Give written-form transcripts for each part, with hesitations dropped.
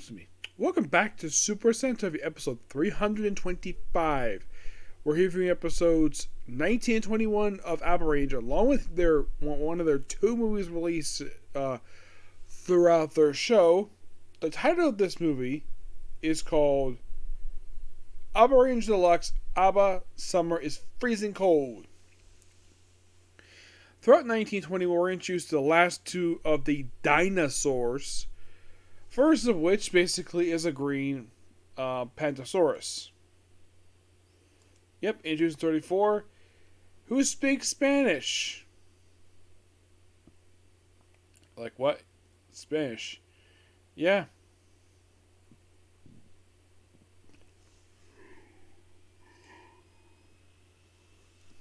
Excuse me. Welcome back to Super Sentai episode 325. We're reviewing episodes 19 and 21 of Abaranger, along with one of their two movies released throughout their show. The title of this movie is called Abaranger Deluxe, Summer is Freezing Cold. Throughout 1920, we're introduced to the last two of the dinosaurs. First of which basically is a green Pantosaurus. Yep, introduced in 34. Who speaks Spanish? Like what? Spanish. Yeah.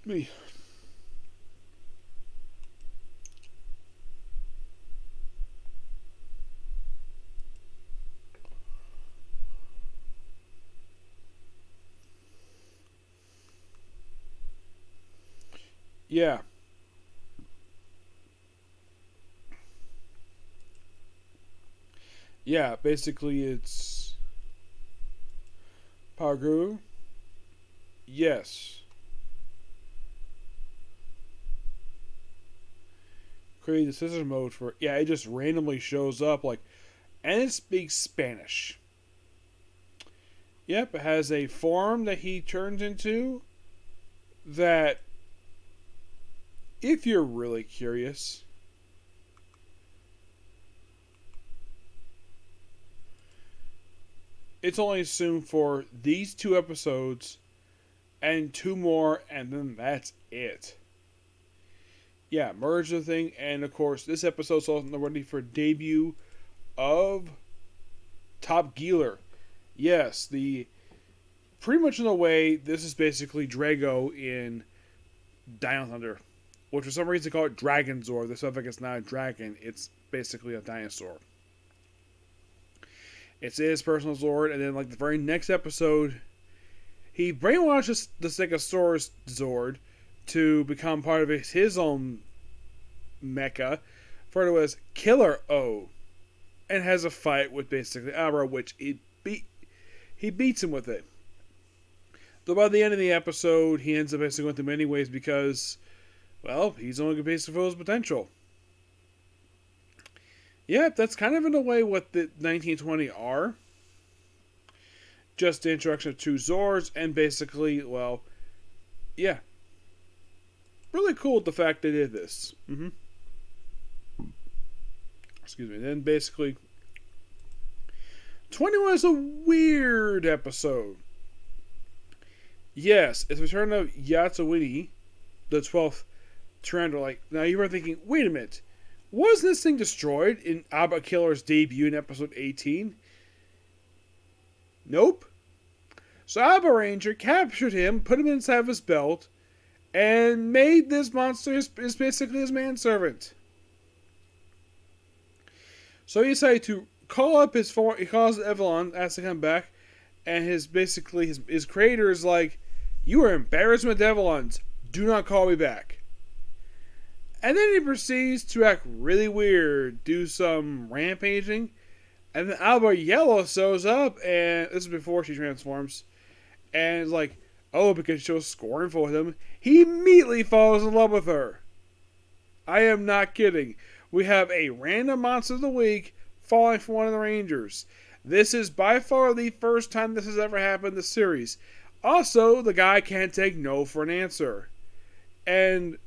Me. Yeah. Yeah, basically it's Bakuryū. Yes. Create the scissor mode for yeah, it just randomly shows up and it speaks Spanish. Yep, it has a form that he turns into that if you're really curious, it's only assumed for these two episodes and two more, and then that's it. Yeah, merge the thing, and of course, this episode's also ready for debut of Top Gear. Yes, pretty much in a way, this is basically Drago in Dino Thunder. Which for some reason they call it Dragon Zord. This stuff like it's not a dragon, it's basically a dinosaur. It's his personal Zord, and then the very next episode, he brainwashes the Stegosaurus Zord to become part of his own mecha, referred to as Killer O, and has a fight with basically Abare, which he beats him with it. Though by the end of the episode, he ends up basically going through many ways because, well, he's only going to basically fulfill his potential. Yeah, that's kind of in a way what the 1920 are. Just the introduction of two Zords, and basically, well, yeah. Really cool the fact they did this. Excuse me. Then basically, 21 is a weird episode. Yes, it's the return of Yatsawini, the 12th Pteranodon. Now you were thinking, wait a minute, wasn't this thing destroyed in Abba Killer's debut in episode 18? Nope. So Abaranger captured him, put him inside of his belt, and made this monster is basically his manservant. So he decided to call up he calls Evelyn, asks to come back, and his creator is like, you are embarrassment, Evelyn's. Do not call me back. And then he proceeds to act really weird, do some rampaging, and then Alba Yellow shows up, and this is before she transforms, and is like, oh, because she was scornful with him, he immediately falls in love with her. I am not kidding. We have a random monster of the week falling for one of the Rangers. This is by far the first time this has ever happened in the series. Also, the guy can't take no for an answer. And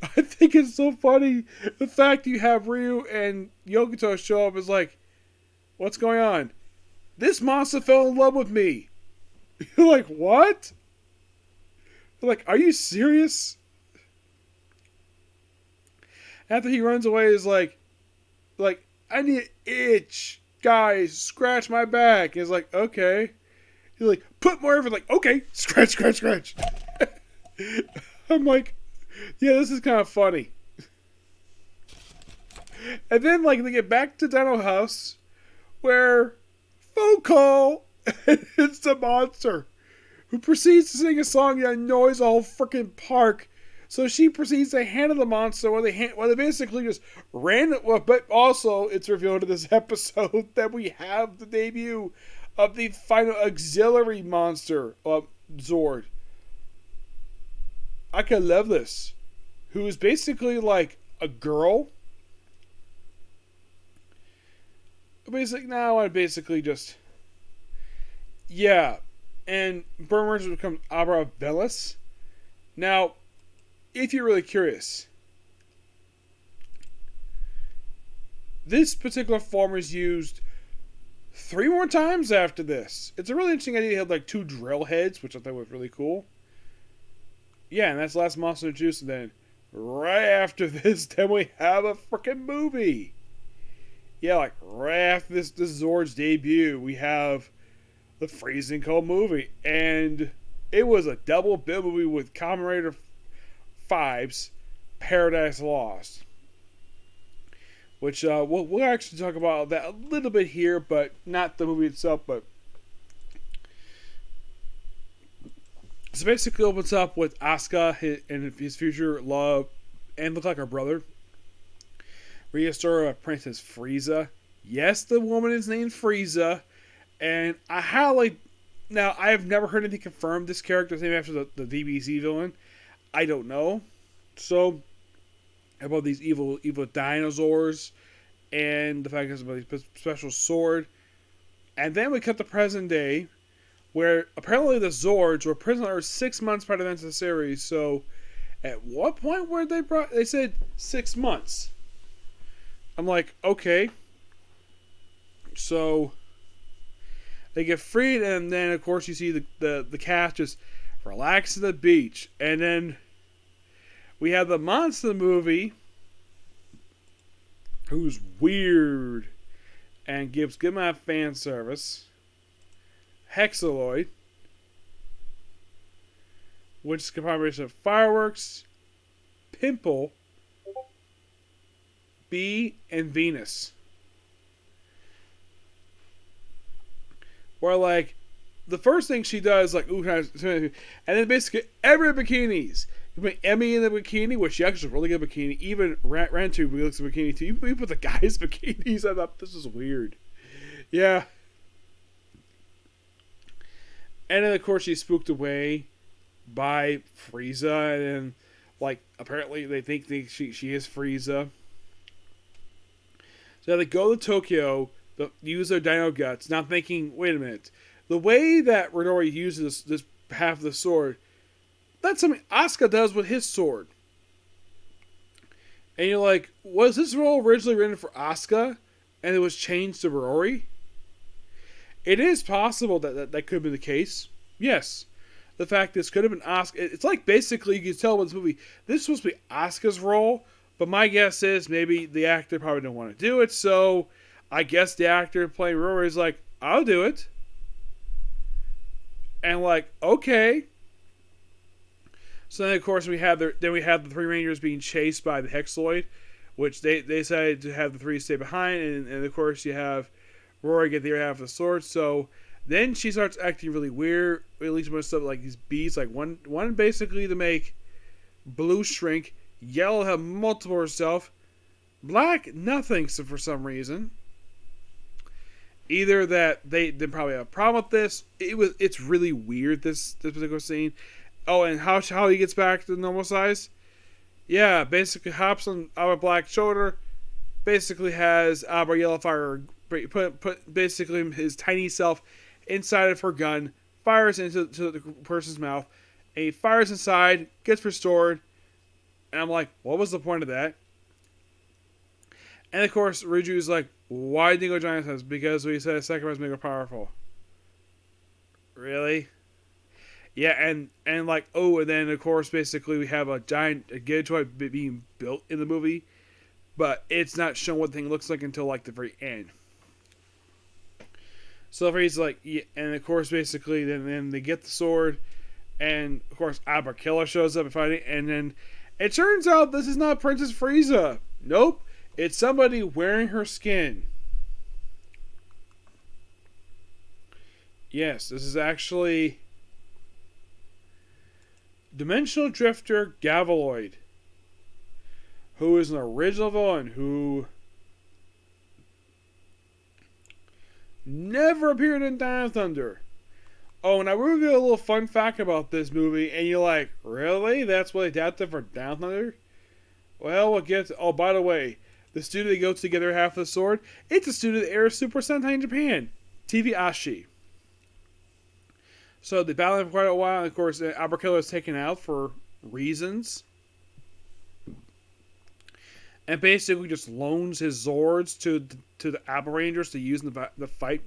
I think it's so funny, the fact you have Ryu and Yokito show up is like, what's going on? This monster fell in love with me. You're like, what? You're like, are you serious? After he runs away, is like, I need an itch. Guys, scratch my back. He's like, okay. He's like, put more effort. Like, okay, scratch. I'm like, yeah, this is kind of funny. And then, they get back to Dino House, where phone call, and it's the monster, who proceeds to sing a song that annoys the whole freaking park, So she proceeds to handle the monster while they basically just ran it. Well, but also, it's revealed in this episode that we have the debut of the final auxiliary monster of Zord. I could love this. Who is basically like a girl. Basically, now I want to basically just. Yeah. And Burmers becomes Abra Velis. Now, if you're really curious, this particular form is used 3 more times after this. It's a really interesting idea. It had like 2 drill heads, which I thought was really cool. Yeah, and that's the last monster introduced. And then right after this, then we have a freaking movie. Yeah, like right after this Zord's debut, we have the Freezing Cold movie. And it was a double bill movie with Kamen Rider 5's Paradise Lost. Which we'll actually talk about that a little bit here, but not the movie itself. But so basically, opens up with Asuka and his future love, and look like her brother. Restore of Princess Frieza. Yes, the woman is named Frieza, and I highly now I have never heard anything confirm this character's name after the DBZ villain. I don't know. So about these evil dinosaurs and the fact that it's about this special sword. And then we cut to present day, where apparently the Zords were prisoners 6 months prior to the events of the series. So at what point were they brought? They said 6 months. I'm like, okay. So they get freed, and then of course you see the cast just relax at the beach. And then we have the monster movie, who's weird and gives good amount of fan service. Hexaloid, which is a combination of Fireworks, Pimple, Bee, and Venus. Where like the first thing she does, like ooh, and then basically every bikinis. You put Emmy in the bikini, which she actually is a really good bikini. Even Rantu looks a bikini too. You put the guys' bikinis. I thought this was weird. Yeah. And then of course she's spooked away by Frieza, and then, like apparently they think she is Frieza. So they go to Tokyo, use their dino guts, not thinking, wait a minute, the way that Rodori uses this half of the sword, that's something Asuka does with his sword. And you're like, was this role originally written for Asuka and it was changed to Rodori? It is possible that could have been the case. Yes. The fact this could have been Asuka. It's like basically you can tell with this movie, this is supposed to be Asuka's role, but my guess is maybe the actor probably didn't want to do it, so I guess the actor playing Rodori is like, I'll do it. And like, okay. So then, of course, we have the 3 Rangers being chased by the Hexaloid, which they decided to have the 3 stay behind, and of course you have Rory get the other half of the sword. So then she starts acting really weird, at least with stuff like these beads, like one basically to make blue shrink, yellow have multiple herself, black nothing for some reason. Either that they probably have a problem with this. It's really weird this particular scene. Oh, and how he gets back to the normal size? Yeah, basically hops on our black shoulder. Basically has our yellow fire put basically his tiny self inside of her gun, fires into the person's mouth, and he fires inside, gets restored, and I'm like, what was the point of that? And of course, Ryuju is like, why did he go giant size? Because we said sacrifice make her powerful. Really? Yeah, and like, oh, and then of course, basically we have a Gigatoy being built in the movie, but it's not shown what the thing looks like until like the very end. So he's like, yeah, and of course, basically, then they get the sword, and of course, Abra Killer shows up and fighting, and then it turns out this is not Princess Frieza. Nope, it's somebody wearing her skin. Yes, this is actually. Dimensional Drifter Gavaloid, who is an original villain who never appeared in Down Thunder. Oh, and I will give you a little fun fact about this movie, and you're like, really? That's what they adapted for Down Thunder? Well, we'll get to, oh, by the way, the studio they go together half the sword, it's a studio that airs Super Sentai in Japan, TV Ashi. So they battled for quite a while, and of course, Abaranger is taken out for reasons. And basically just loans his Zords to the Abarangers to use in the fight.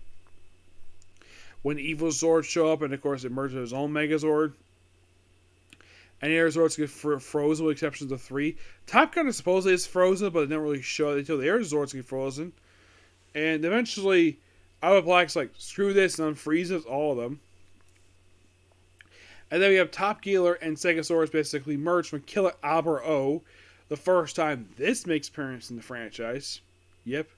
When the evil Zords show up, and of course it merges his own Megazord. Any other Zords get frozen, with exceptions of 3. Top Gun supposedly is frozen, but they don't really show it until the air Zords get frozen. And eventually, Alpha Black's like, screw this, and unfreezes all of them. And then we have Top Gear and Segazords basically merged from Killer Abare, the first time this makes appearance in the franchise. Yep.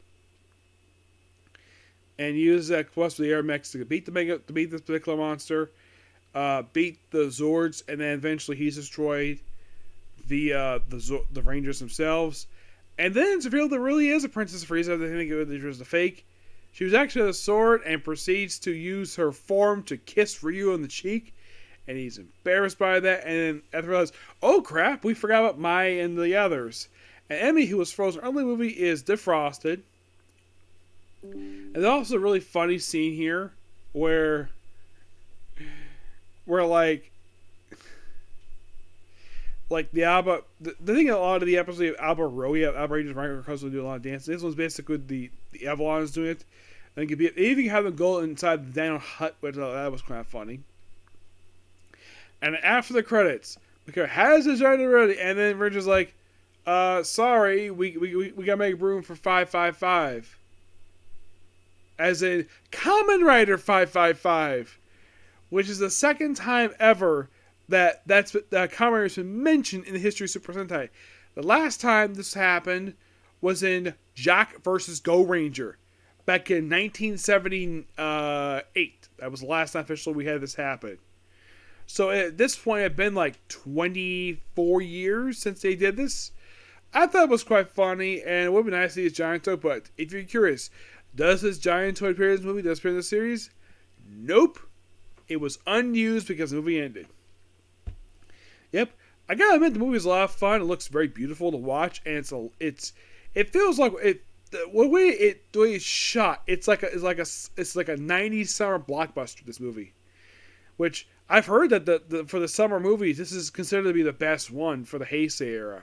And use that plus the air mechs to beat this particular monster, beat the Zords, and then eventually he's destroyed the Rangers themselves. And then it's revealed there really is a Princess Frieza. They think it was a fake. She was actually a sword and proceeds to use her form to kiss Ryu on the cheek. And he's embarrassed by that. And then after realize, oh crap, we forgot about Mai and the others. And Emmy, who was frozen early in the movie, is defrosted. And there's also a really funny scene here where like the thing, a lot of the episodes of Bakuryū, Abaranger, Microcosm will do a lot of dancing. This one's basically the Avalons doing it. And they even have them go inside the Daniel hut, which that was kind of funny. And after the credits, because has his rider ready, and then Rich is like, sorry, we gotta make room for 555. As in Kamen Rider 555, which is the second time ever that Kamen Rider has been mentioned in the history of Super Sentai. The last time this happened was in Jack vs. Go Ranger, back in 1978. That was the last time officially we had this happen. So at this point, it had been like 24 years since they did this. I thought it was quite funny, and it would be nice to see his giant toy, but if you're curious, does this giant toy appear in this movie? Does it appear in the series? Nope. It was unused because the movie ended. Yep. I gotta admit, the movie is a lot of fun. It looks very beautiful to watch, and it feels like the way it's shot. It's like a 90s summer blockbuster. This movie, which I've heard that for the summer movies, this is considered to be the best one for the Heisei era.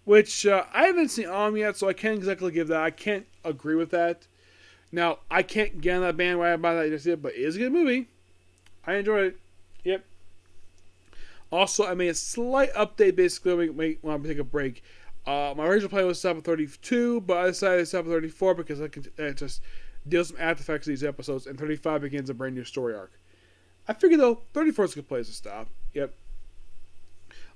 Which I haven't seen all of them yet, so I can't exactly give that. I can't agree with that. Now, I can't get on that bandwagon by that just yet, but it is a good movie. I enjoyed it. Yep. Also, I made a slight update basically when I take a break. My original plan was episode 32, but I decided it's episode 34 because I can just deal with some after effects of these episodes, and 35 begins a brand new story arc. I figured though, 34 is a good place to stop. Yep.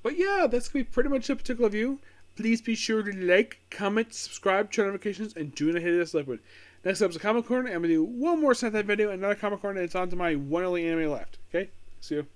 But yeah, that's going to be pretty much a particular view. Please be sure to like, comment, subscribe, turn notifications, and do not hit this like button. Next up is a Comic Corner, and I'm going to do one more Sentai video, another Comic Corner, and it's on to my one only anime left. Okay? See you.